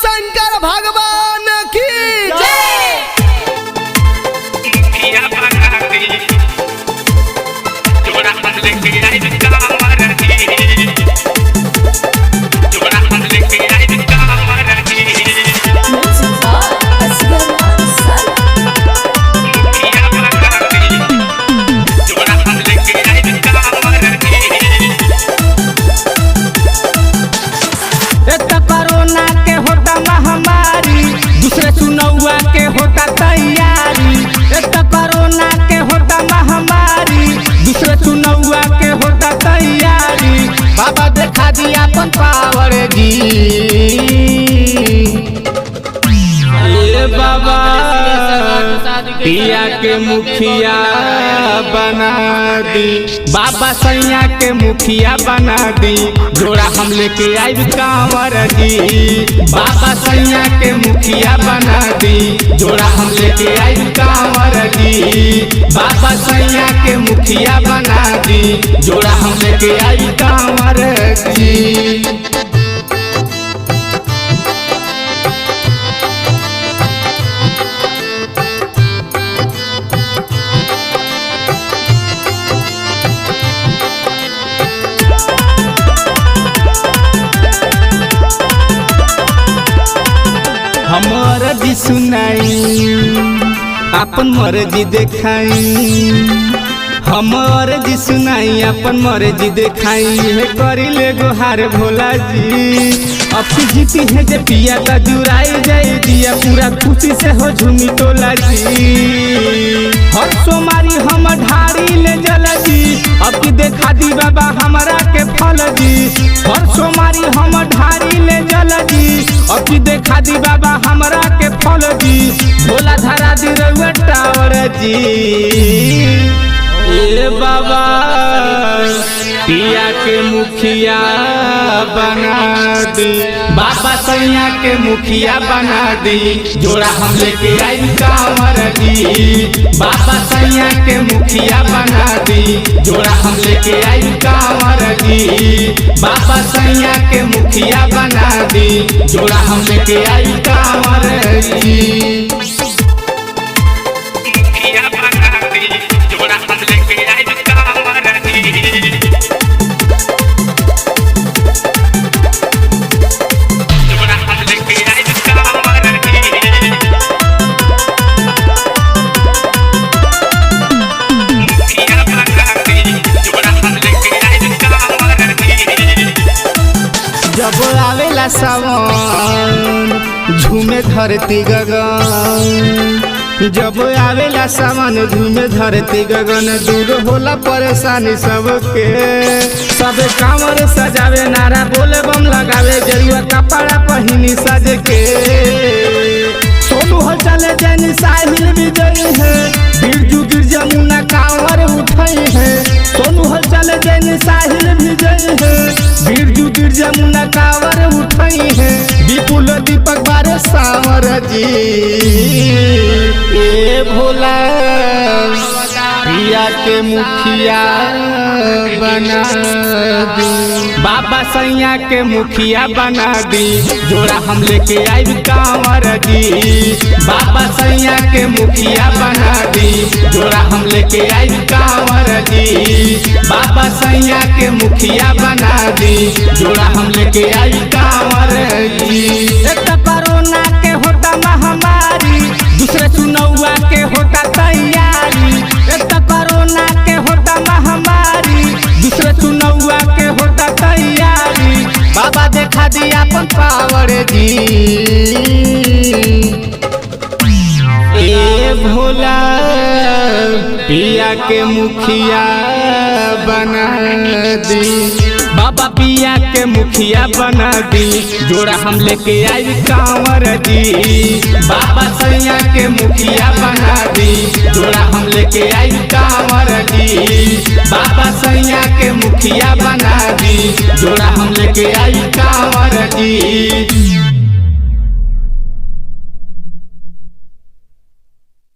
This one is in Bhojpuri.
शंकर भगवान की जय। कोरोना के होता महामारी, दूसरे चुनौआ के होता तैयारी। एक कोरोना के होता महामारी, दूसरे चुनौआ के होता तैयारी। बाबा देखा दिया अपन पावर जी, ये बाबा पिया के मुखिया बना दी, बाबा सैया के मुखिया बना दी। जोड़ा हम लेके आई कांवर जी, बाबा सैया के मुखिया बना दी। जोड़ा हम लेके आई कांवर जी, बाबा सैया के मुखिया बना दी। जोड़ा हम लेके आई कांवर जी। हमार जी सुनाई, अपन मर्जी देखाई। हमार जी सुनाई, अपन मर्जी देखाई। है करी ले गोहार भोला जी, अब की जीती है जे पिया का जुराई जाए दिया। पूरा खुशी से हो झूमी टोला जी, हर सोमारी हम ढारी ले जल जी। अब की देखा दी बाबा हमारा के फल जी, हर सोमारी हम ढारी ले जल जी। अब की देखा दी बाबा हमरा के फल जी, भोला धरा दी रउआ टावर जी। ए बाबा पिया के मुखिया बना दी, बाबा सैया के मुखिया बना दी। जोड़ा हम लेके आई कांवर जी, बाबा सैया के मुखिया बना दी। जोड़ा हम लेके आई कांवर जी, बाबा सैया के मुखिया बना दी। जोड़ा हम लेके आई कांवर जी। जब आवेला सावन झूमे धरती गगन, जब आवेला सावन झूमे धरती गगन। दूर होला परेशानी सबके, सब कांवर सजावे नारा बोले बम लगावे। जरुआ कपड़ा पहिनी सज के, सोनू हो चले जैनी साहिल विजयी है। बिरजू गिर जमुना कांवर उठाई है, सोनू हो चले जैनी साहिल विजयी है। बिरजू गिर जमुना कांवर उठाई है, विपुल दीपक बारे सावर जी। ए भोला पिया के मुखिया बना दी, बाबा सैया के मुखिया बना दी। जोड़ा हम लेके आई कांवर जी, बाबा सैया के मुखिया बना दी। जोड़ा हम लेके आई कांवर जी, बाबा सैया के मुखिया बना दी। जोड़ा हम लेके आई कांवर जी। एक कोरोना के होता महामारी, दूसरे चुनौआ के होता तैयारी। एक कोरोना के होता महामारी, दूसरे चुनौआ के होता तैयारी। बाबा देखा दिया अपन पावर जी, ए भोला पिया के मुखिया बना दी, बाबा पिया के मुखिया बना दी। जोड़ा हम लेके आई कांवर जी, बाबा सैया के मुखिया बना दी। जोड़ा हम लेके आई कांवर जी, बाबा सैया के मुखिया बना दी। जोड़ा हम लेके आई कांवर जी।